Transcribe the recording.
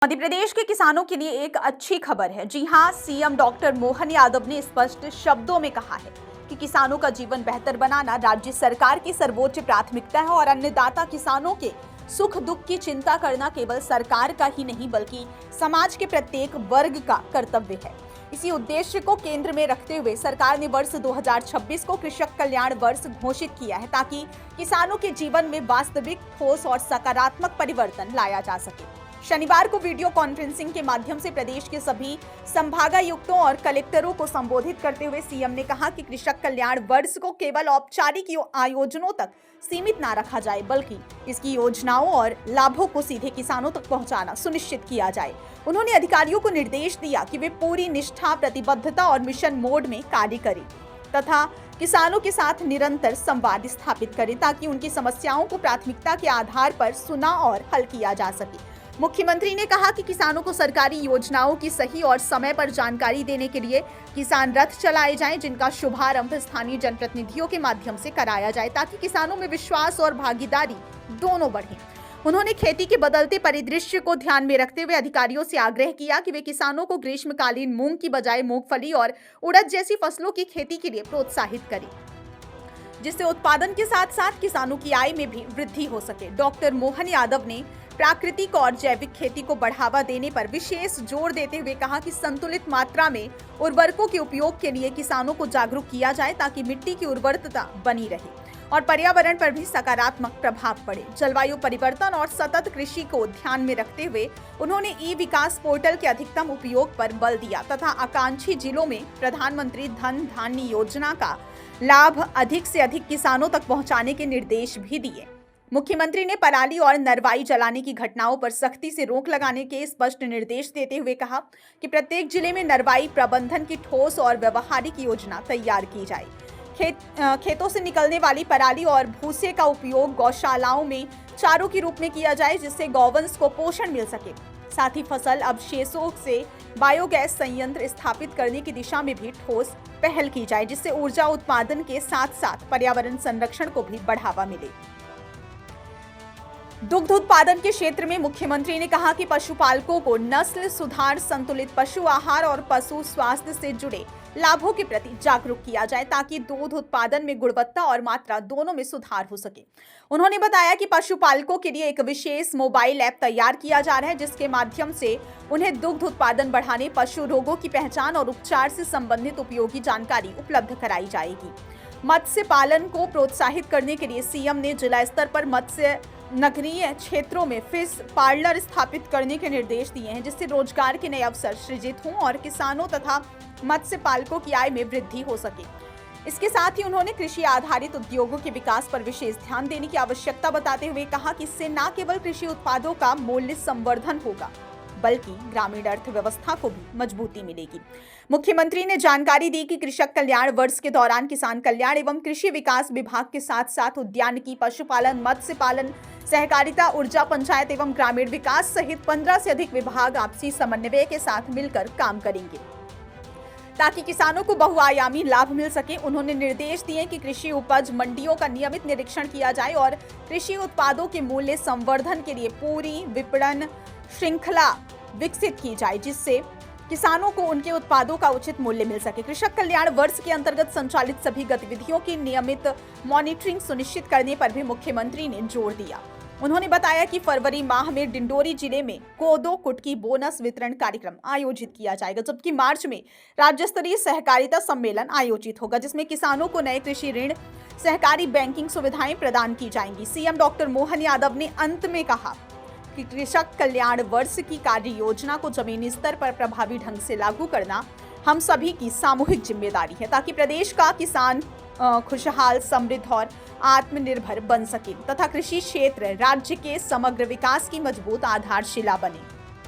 मध्य प्रदेश के किसानों के लिए एक अच्छी खबर है। जी हां, सीएम डॉक्टर मोहन यादव ने स्पष्ट शब्दों में कहा है कि किसानों का जीवन बेहतर बनाना राज्य सरकार की सर्वोच्च प्राथमिकता है और अन्नदाता किसानों के सुख दुख की चिंता करना केवल सरकार का ही नहीं बल्कि समाज के प्रत्येक वर्ग का कर्तव्य है। इसी उद्देश्य को केंद्र में रखते हुए सरकार ने वर्ष 2026 को कृषक कल्याण वर्ष घोषित किया है ताकि किसानों के जीवन में वास्तविक ठोस और सकारात्मक परिवर्तन लाया जा सके। शनिवार को वीडियो कॉन्फ्रेंसिंग के माध्यम से प्रदेश के सभी संभागायुक्तों और कलेक्टरों को संबोधित करते हुए सीएम ने कहा कि कृषक कल्याण वर्ष को केवल औपचारिक आयोजनों तक सीमित न रखा जाए बल्कि इसकी योजनाओं और लाभों को सीधे किसानों तक पहुंचाना सुनिश्चित किया जाए। उन्होंने अधिकारियों को निर्देश दिया कि वे पूरी निष्ठा, प्रतिबद्धता और मिशन मोड में कार्य करें तथा किसानों के साथ निरंतर संवाद स्थापित करें ताकि उनकी समस्याओं को प्राथमिकता के आधार पर सुना और हल किया जा सके। मुख्यमंत्री ने कहा कि किसानों को सरकारी योजनाओं की सही और समय पर जानकारी देने के लिए किसान रथ चलाए जाएं, जिनका शुभारंभ स्थानीय जनप्रतिनिधियों के माध्यम से कराया जाए ताकि किसानों में विश्वास और भागीदारी दोनों बढ़े। उन्होंने खेती के बदलते परिदृश्य को ध्यान में रखते हुए अधिकारियों से आग्रह किया कि वे किसानों को ग्रीष्मकालीन मूंग की बजाय मूंगफली और उड़द जैसी फसलों की खेती के लिए प्रोत्साहित करें, जिससे उत्पादन के साथ साथ किसानों की आय में भी वृद्धि हो सके। डॉक्टर मोहन यादव ने प्राकृतिक और जैविक खेती को बढ़ावा देने पर विशेष जोर देते हुए कहा कि संतुलित मात्रा में उर्वरकों के उपयोग के लिए किसानों को जागरूक किया जाए ताकि मिट्टी की उर्वरता बनी रहे और पर्यावरण पर भी सकारात्मक प्रभाव पड़े। जलवायु परिवर्तन और सतत कृषि को ध्यान में रखते हुए उन्होंने ई विकास पोर्टल के अधिकतम उपयोग पर बल दिया तथा आकांक्षी जिलों में प्रधानमंत्री धन धान्य योजना का लाभ अधिक से अधिक किसानों तक पहुंचाने के निर्देश भी दिए। मुख्यमंत्री ने पराली और नरवाई जलाने की घटनाओं पर सख्ती से रोक लगाने के स्पष्ट निर्देश देते हुए कहा कि प्रत्येक जिले में नरवाई प्रबंधन की ठोस और व्यवहारिक योजना तैयार की जाए। खेतों से निकलने वाली पराली और भूसे का उपयोग गौशालाओं में चारों के रूप में किया जाए, जिससे गौवंश को पोषण मिल सके। साथ ही फसल अवशेषों से बायोगैस संयंत्र स्थापित करने की दिशा में भी ठोस पहल की जाए, जिससे ऊर्जा उत्पादन के साथ साथ पर्यावरण संरक्षण को भी बढ़ावा मिले। दुग्ध उत्पादन के क्षेत्र में मुख्यमंत्री ने कहा कि पशुपालकों को नस्ल सुधार, संतुलित पशु आहार और पशु स्वास्थ्य से जुड़े लाभों के प्रति जागरूक किया जाए ताकि दूध उत्पादन में गुणवत्ता और मात्रा दोनों में सुधार हो सके। उन्होंने बताया कि पशुपालकों के लिए एक विशेष मोबाइल ऐप तैयार किया जा रहा है, जिसके माध्यम से उन्हें दुग्ध उत्पादन बढ़ाने, पशु रोगों की पहचान और उपचार से संबंधित उपयोगी जानकारी उपलब्ध कराई जाएगी। मत्स्य पालन को प्रोत्साहित करने के लिए सीएम ने जिला स्तर पर मत्स्य नगरीय क्षेत्रों में फिश पार्लर स्थापित करने के निर्देश दिए हैं, जिससे रोजगार के नए अवसर सृजित हों और किसानों तथा मत्स्य पालकों की आय में वृद्धि हो सके। इसके साथ ही उन्होंने कृषि आधारित उद्योगों के विकास पर विशेष ध्यान देने की आवश्यकता बताते हुए कहा कि इससे न केवल कृषि उत्पादों का मूल्य संवर्धन होगा बल्कि ग्रामीण अर्थव्यवस्था को भी मजबूती मिलेगी। मुख्यमंत्री ने जानकारी दी कि कृषक कल्याण वर्ष के दौरान किसान कल्याण एवं कृषि विकास विभाग के साथ साथ उद्यानिकी, पशुपालन, मत्स्य पालन, सहकारिता, ऊर्जा, पंचायत एवं ग्रामीण विकास सहित 15 से अधिक विभाग आपसी समन्वय के साथ मिलकर काम करेंगे ताकि किसानों को बहुआयामी लाभ मिल सके। उन्होंने निर्देश दिए कि कृषि उपज मंडियों का नियमित निरीक्षण किया जाए और कृषि उत्पादों के मूल्य संवर्धन के लिए पूरी विपणन श्रृंखला विकसित की जाए, जिससे किसानों को उनके उत्पादों का उचित मूल्य मिल सके। कृषक कल्याण वर्ष के अंतर्गत संचालित सभी गतिविधियों की नियमित मॉनिटरिंग सुनिश्चित करने पर भी मुख्यमंत्री ने जोर दिया। उन्होंने बताया कि फरवरी माह में डिंडोरी जिले में कोदो कुटकी बोनस वितरण कार्यक्रम आयोजित किया जाएगा, जबकि मार्च में राज्य स्तरीय सहकारिता सम्मेलन आयोजित होगा, जिसमें किसानों को नए कृषि ऋण, सहकारी बैंकिंग सुविधाएं प्रदान की जाएंगी। सीएम डॉक्टर मोहन यादव ने अंत में कहा कि कृषक कल्याण वर्ष की कार्य योजना को जमीनी स्तर पर प्रभावी ढंग से लागू करना हम सभी की सामूहिक जिम्मेदारी है ताकि प्रदेश का किसान खुशहाल, समृद्ध और आत्मनिर्भर बन सके तथा कृषि क्षेत्र राज्य के समग्र विकास की मजबूत आधारशिला बने।